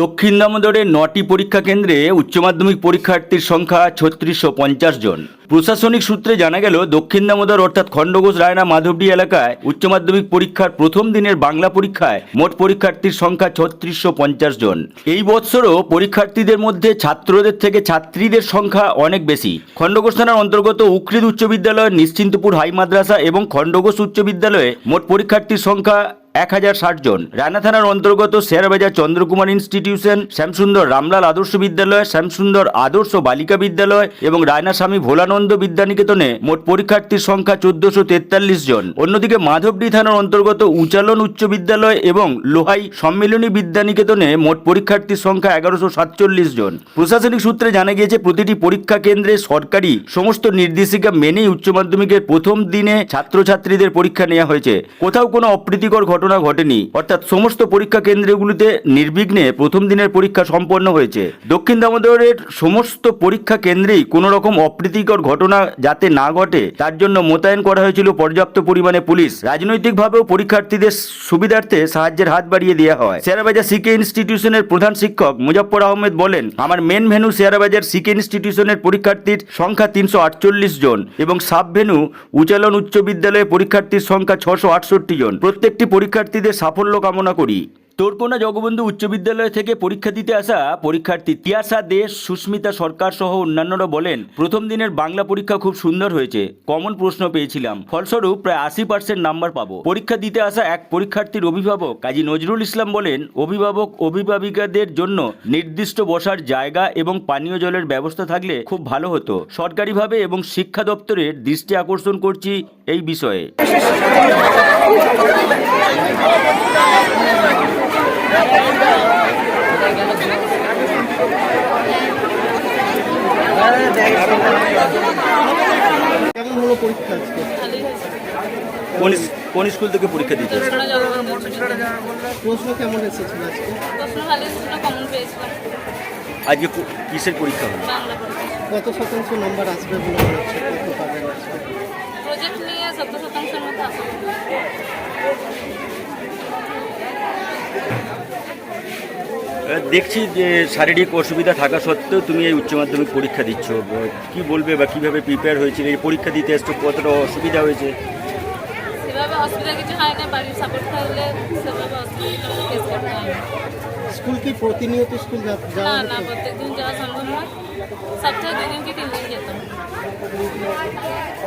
দক্ষিণ দামোদরের ৯টি পরীক্ষা কেন্দ্রে উচ্চ মাধ্যমিক পরীক্ষার্থীর সংখ্যা ৩৬৫০ জন। প্রশাসনিক সূত্রে জানা গেল, দক্ষিণ দামোদর অর্থাৎ খণ্ডঘোষ রায়না মাধবডি এলাকায় উচ্চ মাধ্যমিক পরীক্ষার প্রথম দিনের বাংলা পরীক্ষায় মোট পরীক্ষার্থীর সংখ্যা ৩৬৫০ জন। এই বৎসরও পরীক্ষার্থীদের মধ্যে ছাত্রদের থেকে ছাত্রীদের সংখ্যা অনেক বেশি। খণ্ডঘোষ থানার অন্তর্গত উকৃদ উচ্চ বিদ্যালয়, নিশ্চিন্তপুর হাই মাদ্রাসা এবং খণ্ডঘোষ উচ্চ বিদ্যালয়ে মোট পরীক্ষার্থীর সংখ্যা ১০৬০ জন। রায়না থানার অন্তর্গত শেয়ারবাজার চন্দ্রকুমার ইনস্টিটিউশন, শ্যামসুন্দর রামলাল আদর্শ বিদ্যালয়, শ্যামসুন্দর আদর্শ বালিকা বিদ্যালয় এবং রায়না স্বামী ভোলানন্দ বিদ্যানিকেতনে মোট পরীক্ষার্থীর সংখ্যা ১৪৪৩ জন। অন্যদিকে মাধবডি থানার অন্তর্গত উচালন উচ্চ বিদ্যালয় এবং লোহাই সম্মিলনী বিদ্যানিকেতনে মোট পরীক্ষার্থীর সংখ্যা ১১৪৭ জন। প্রশাসনিক সূত্রে জানা গিয়েছে, প্রতিটি পরীক্ষা কেন্দ্রে সরকারি সমস্ত নির্দেশিকা মেনেই উচ্চ মাধ্যমিকের প্রথম দিনে ছাত্রছাত্রীদের পরীক্ষা নেওয়া হয়েছে। কোথাও কোনো অপ্রীতিকর ঘটনা ঘটেনি, অর্থাৎ সমস্ত পরীক্ষা কেন্দ্রগুলিতে নির্বিঘ্নে প্রথম দিনের পরীক্ষা সম্পন্ন হয়েছে। দক্ষিণ দামোদরের সমস্ত পরীক্ষা কেন্দ্রেই কোনো রকম অপ্রীতিকর ঘটনা যাতে না ঘটে তার জন্য মোতায়েন করা হয়েছিল পর্যাপ্ত পরিমাণে পুলিশ। রাজনৈতিকভাবেও পরীক্ষার্থীদের সুবিধার্থে সাহায্যের হাত বাড়িয়ে দেওয়া হয়। শেয়ারবাজার সিকে ইনস্টিটিউশনের প্রধান শিক্ষক মুজাফর আহমেদ বলেন, আমার মেন ভেন্যু শেয়ারবাজার সিকে ইনস্টিটিউশনের পরীক্ষার্থীর সংখ্যা ৩৪৮ জন এবং সাব ভেন্যু উচালন উচ্চ বিদ্যালয়ে পরীক্ষার্থীর সংখ্যা ৬৬৮ জন। প্রত্যেকটি পরীক্ষার্থীদের সাফল্য কামনা করি। তোরকোনা জগবন্ধু উচ্চ বিদ্যালয় থেকে পরীক্ষা দিতে আসা পরীক্ষার্থী তিয়াসা দেশ, সুস্মিতা সরকার সহ অন্যান্যরা বলেন, প্রথম দিনের বাংলা পরীক্ষা খুব সুন্দর হয়েছে। কমন প্রশ্ন পেয়েছিলাম, ফলস্বরূপ প্রায় ৮০% নাম্বার পাবো। পরীক্ষা দিতে আসা এক পরীক্ষার্থীর অভিভাবক কাজী নজরুল ইসলাম বলেন, অভিভাবক অভিভাবিকাদের জন্য নির্দিষ্ট বসার জায়গা এবং পানীয় জলের ব্যবস্থা থাকলে খুব ভালো হতো। সরকারিভাবে এবং শিক্ষা দপ্তরের দৃষ্টি আকর্ষণ করছি এই বিষয়ে। কেমন হলো পরীক্ষা আজকে? কোন স্কুল থেকে পরীক্ষা দিতে? প্রশ্ন কেমন এসেছিল আজকে? প্রশ্ন ভালো ছিল, কমন পেয়েছিলাম। আজকে কিসের পরীক্ষা হলো? বাংলা পরীক্ষা। কত শতাংশ নাম্বার আসবে বলে মনে হচ্ছে? কত পাবেন আজকে? প্রজেক্ট নিয়ে ৭০% মধ্যে আসবে। দেখছি যে শারীরিক অসুবিধা থাকা সত্ত্বেও তুমি এই উচ্চ মাধ্যমিক পরীক্ষা দিচ্ছ, কি বলবে বা কিভাবে প্রিপেয়ার হয়েছিল? এই পরীক্ষা দিতে এসছো, কতটা অসুবিধা হয়েছে? সেভাবে অসুবিধা কিছু হয় না, বাড়ির সাপোর্ট থাকলে সেভাবে অসুবিধা ফেস করতে হয় না। স্কুল কি প্রতিনিয়ত স্কুল না যাওয়া না, হতো? প্রত্যেকদিন যাওয়া সম্ভব না, সপ্তাহে ২ দিন কি ৩ দিন যেতাম।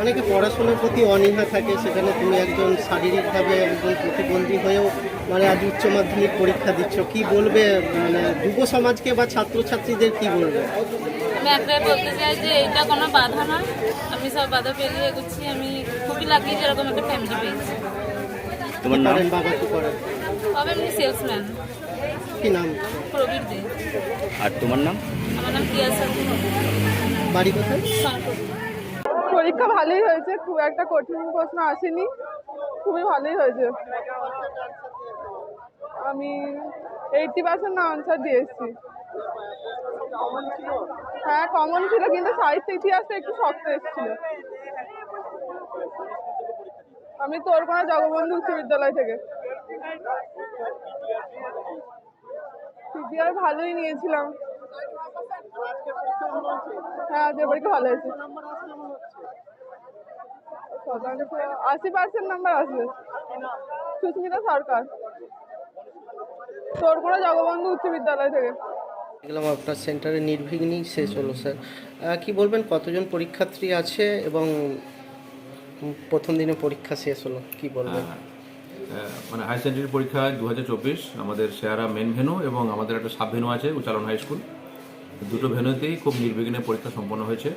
অনেকে পড়াশোনার প্রতি অনীহা থাকে, সেখানে তুমি একজন শারীরিকভাবে একজন প্রতিবন্ধী হয়েও মানে আজ উচ্চ মাধ্যমিক পরীক্ষা দিচ্ছ, কি বলবে মানে যুব সমাজকে বা ছাত্রছাত্রীদের কি বলবে? আমি একটাই বলতে চাই যে এইটা কোনো বাধা না, আমি সব বাধা পেরিয়ে এগোচ্ছি। আমি খুবই লাকি যে এরকম একটা ফ্যামিলি পেয়েছি। তোমার নাম? বাবা কি করেন? তবে এমনি সেলসম্যান। কি নাম? প্রবীর দে। আর তোমার নাম? আমার নাম তিয়াসা। বাড়ি কোথায়? শঙ্কর। পরীক্ষা ভালোই হয়েছে, খুব একটা কঠিন প্রশ্ন আসেনি, খুবই ভালোই হয়েছে। আমি 80% না আনসার দিয়ে এসেছি। হ্যাঁ কমন ছিল, কিন্তু সাহিত্য ইতিহাসটা একটু শক্ত এসেছিল। আমি তোরকোনা জগবন্ধু উচ্চ বিদ্যালয় থেকে। সিপিআর ভালোই নিয়েছিলাম। হ্যাঁ আজকের পরীক্ষা ভালো হয়েছে। ৮০% নাম্বার আসবে। সুস্মিতা সরকার, তোরকোনা জগবন্ধু উচ্চ বিদ্যালয় থেকে। দেখলাম আপনার সেন্টারে নির্বিঘ্নেই শেষ হলো স্যার, কি বলবেন কতজন পরীক্ষার্থী আছে এবং প্রথম দিনে পরীক্ষা শেষ হলো, কি বলবেন? মানে হাই সেকেন্ডারি পরীক্ষা 2024 আমাদের শেয়ারা মেন ভেন্যু এবং আমাদের একটা সাব ভেন্যু আছে উচালন হাই স্কুল। দুটো ভেন্যুতেই খুব নির্বিঘ্নে পরীক্ষা সম্পন্ন হয়েছে।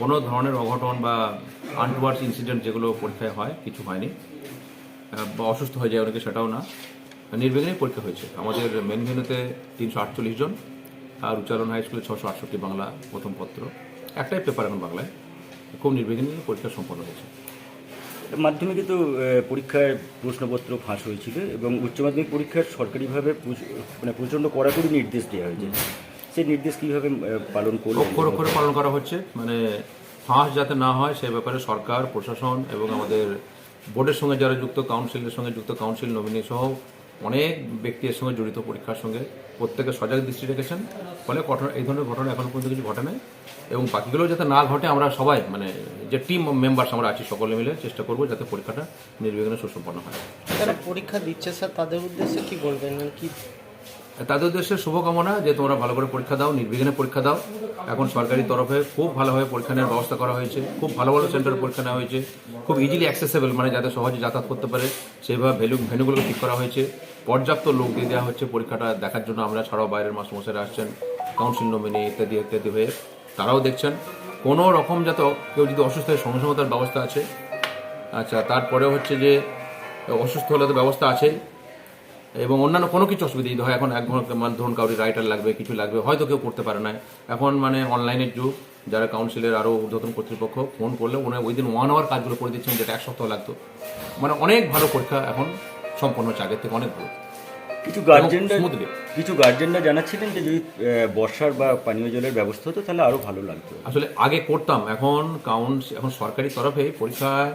কোনো ধরনের অঘটন বা আনটুয়ার্ডস ইনসিডেন্ট যেগুলো পরীক্ষায় হয় কিছু হয়নি, বা অসুস্থ হয়ে যায় অনেকে, সেটাও না। নির্বিঘ্নেই পরীক্ষা হয়েছে। আমাদের মেন ভেন্যুতে ৩৪৮ জন আর উচালন হাই স্কুলে ৬৬৮ বাংলা প্রথম পত্র, একটাই পেপার এখন বাংলায়। খুব নির্বিঘ্নে পরীক্ষা সম্পন্ন হয়েছে। মাধ্যমিকে তো পরীক্ষার প্রশ্নপত্র ফাঁস হয়েছিল এবং উচ্চ মাধ্যমিক পরীক্ষার সরকারিভাবে মানে প্রচণ্ড কড়াকড়ি নির্দেশ দেওয়া হয়েছে। সেই নির্দেশ কীভাবে পালন করলো? অক্ষরে পালন করা হচ্ছে, মানে ফাঁস যাতে না হয় সে ব্যাপারে সরকার, প্রশাসন এবং আমাদের বোর্ডের সঙ্গে যারা যুক্ত, কাউন্সিলের সঙ্গে যুক্ত, কাউন্সিল নমিনি সহ অনেক ব্যক্তি এর সঙ্গে জড়িত পরীক্ষার সঙ্গে, প্রত্যেকে সজাগ দৃষ্টি রেখেছেন, ফলে এই ধরনের ঘটনা এখন পর্যন্ত কিছু ঘটে নাই এবং বাকিগুলো যাতে না ঘটে আমরা সবাই মানে যে টিম মেম্বার্স আমরা আছি সকলে মিলে চেষ্টা করব যাতে পরীক্ষাটা নির্বিঘ্নে সুসম্পন্ন হয়। যারা পরীক্ষা দিচ্ছে স্যার তাদের উদ্দেশ্যে কি বলবেন, মানে কি তাদের উদ্দেশ্যে শুভকামনা যে তোমরা ভালো করে পরীক্ষা দাও, নির্বিঘ্নে পরীক্ষা দাও। এখন সরকারি তরফে খুব ভালোভাবে পরীক্ষা নেওয়ার ব্যবস্থা করা হয়েছে, খুব ভালো ভালো সেন্টারে পরীক্ষা নেওয়া হয়েছে, খুব ইজিলি অ্যাক্সেসেবল, মানে যাতে সহজে যাতায়াত করতে পারে সেইভাবে ভেন্যুগুলো ঠিক করা হয়েছে। পর্যাপ্ত লোক দিয়ে দেওয়া হচ্ছে পরীক্ষাটা দেখার জন্য। আমরা ছাড়াও বাইরের মাস্টারমশাইরা আসছেন, কাউন্সিল নমিনি ইত্যাদি ইত্যাদি হয়ে তারাও দেখছেন। কোনো রকম যাতে কেউ যদি অসুস্থ হয় সঙ্গে সঙ্গে তার ব্যবস্থা আছে। আচ্ছা, তারপরে হচ্ছে যে অসুস্থ হলে তো ব্যবস্থা আছে এবং অন্যান্য কোনো কিছু অসুবিধা যদি হয়, এখন এক মানে ধরুন কাউরি রাইটার লাগবে, কিছু লাগবে, হয়তো কেউ করতে পারে না, এখন মানে অনলাইনের যুগ, যারা কাউন্সিলের আরও ঊর্ধ্বতন কর্তৃপক্ষ ফোন করলে ওনারা ওই দিন 1 আওয়ার কাজগুলো করে দিচ্ছেন, যেটা 1 সপ্তাহ লাগতো। মানে অনেক ভালো পরীক্ষা এখন সম্পন্ন হচ্ছে, আগের থেকে অনেক ভালো। কিছু গার্জেনরা জানাচ্ছিলেন যে যদি বর্ষার বা পানীয় জলের ব্যবস্থা হতো তাহলে আরো ভালো লাগতো। আসলে আগে করতাম, এখন এখন সরকারি তরফে পরীক্ষায়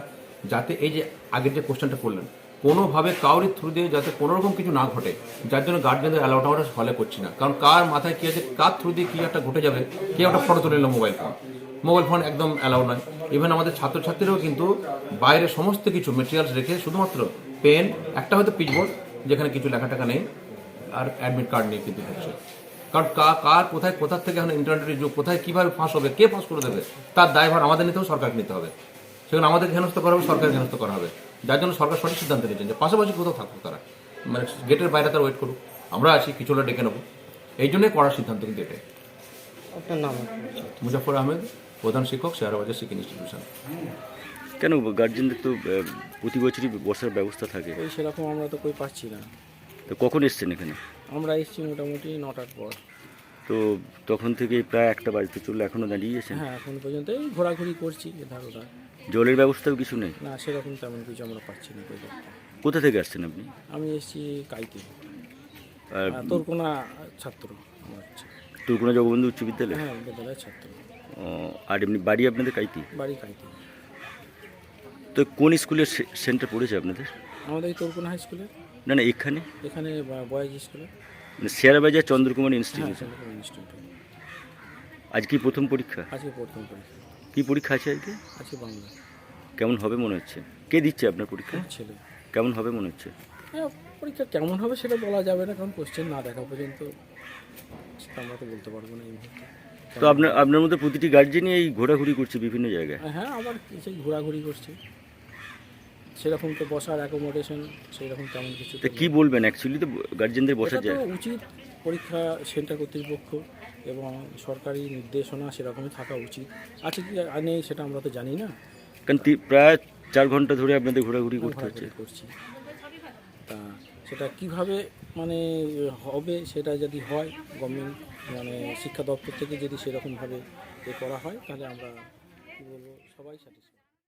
যাতে এই যে আগের যে কোশ্চেনটা করলেন কোনোভাবে কাউরি থ্রু দিয়ে যাতে কোনো রকম কিছু না ঘটে, যার জন্য গার্জেনদের অ্যালাউটা আমরা ফলো করছি না। কারণ কার মাথায় কী আছে, কার থ্রু দিয়ে কী একটা ঘটে যাবে, কেউ একটা ফটো তুলে নিল মোবাইল ফোন একদম অ্যালাউ নয়। ইভেন আমাদের ছাত্রছাত্রীরাও কিন্তু বাইরে সমস্ত কিছু মেটেরিয়ালস রেখে শুধুমাত্র পেন, একটা হয়তো পিচবোর্ড যেখানে কিছু লেখা টাকা নেই, আর অ্যাডমিট কার্ড নিয়ে কিন্তু হচ্ছে। কারণ কার কোথা থেকে এখন ইন্টারনেটের যুগ, কোথায় কীভাবে ফাঁস হবে, কে ফাঁস করে দেবে, তার দায়ভার আমাদের নিতে হবে, সরকারকে নিতে হবে। সেখানে আমাদের হেনস্থ করা হবে, সরকার হেনস্থ করা হবে, যার জন্য সরকার সঠিক সিদ্ধান্ত নিয়েছেন যে পাশাপাশি কোথাও থাকুক তারা, মানে গেটের বাইরে তারা ওয়েট করুক, আমরা আছি, কিছুটা ডেকে নেবো। এই জন্যই করার সিদ্ধান্ত কিন্তু এটাই। আপনার নাম? মুজাফর আহমেদ, প্রধান শিক্ষক, শেয়ারবাজার শিক্ষা ইনস্টিটিউশন। কেন গার্জেনদের তো প্রতি বছরই বর্ষার ব্যবস্থা থাকে, ওই সেরকম আমরা তো কই পাচ্ছি না। তো কখন এসছেন এখানে? আমরা এসেছি মোটামুটি 9টার পর। তো তখন থেকে প্রায় 1টা বাজতে চললো, এখনো দাঁড়িয়েছেন? হ্যাঁ, এখন পর্যন্ত এই ঘোরাঘুরি করছি এধার ওধার। জলের ব্যবস্থাও কিছু নেই? না, সেরকম তেমন কিছু আমরা পাচ্ছি না। কোথা থেকে আসছেন আপনি? আমি এসেছি কাইতে, আর তোরকোনা ছাত্র আমার হচ্ছে। তুলকুনা জগবন্ধু উচ্চ বিদ্যালয়? হ্যাঁ, বিদ্যালয়ের ছাত্র। আর এমনি বাড়ি আপনাদের কাইতি? বাড়ি কাইতে। তো কোন স্কুলের সেন্টার পড়েছে আপনাদের? আমাদের এই তোরকোনা হাই স্কুলে। না এখানে বয়েজ স্কুলে, মানে শেয়ারবাজার চন্দ্রকুমার হ্যাঁ, ইনস্টিটিউশন। চন্দ্রকুমার ইনস্টিটিউটে। আজ কি প্রথম পরীক্ষা? আজকে প্রথম পরীক্ষা। কি পরীক্ষা আছে আজকে? আজকে বাংলা। কেমন হবে মনে হচ্ছে? কে দিচ্ছে আপনার পরীক্ষা? আমার ছেলে। কেমন হবে মনে হচ্ছে? হ্যাঁ, পরীক্ষা কেমন হবে সেটা বলা যাবে না, কারণ কোশ্চেন না দেখা পর্যন্ত সেটা আমরা তো বলতে পারবো না এই মুহূর্তে। তো আপনার মধ্যে প্রতিটি গার্জেনই এই ঘোরাঘুরি করছে বিভিন্ন জায়গায়? হ্যাঁ, আবার সেই ঘোরাঘুরি করছে, সেরকম তো বসার অ্যাকোমোডেশন সেরকম তেমন কিছু তা কি বলবেন? অ্যাকচুয়ালি তো গার্জেনদের বসার এটা তো জায়গা উচিত, পরীক্ষা সেন্টার কর্তৃপক্ষ এবং সরকারি নির্দেশনা সেরকমই থাকা উচিত। আছে কি আর নেই সেটা আমরা তো জানি না, কারণ প্রায় 4 ঘন্টা ধরে আপনাদের ঘোরাঘুরি করতে হচ্ছে। ঘোরাঘুরি করছি। তা সেটা কিভাবে মানে হবে, সেটা যদি হয় গভর্নমেন্ট মানে শিক্ষা দপ্তর থেকে যদি সেরকমভাবে করা হয় তাহলে আমরা কী বলবো, সবাই স্যাটিসফাই।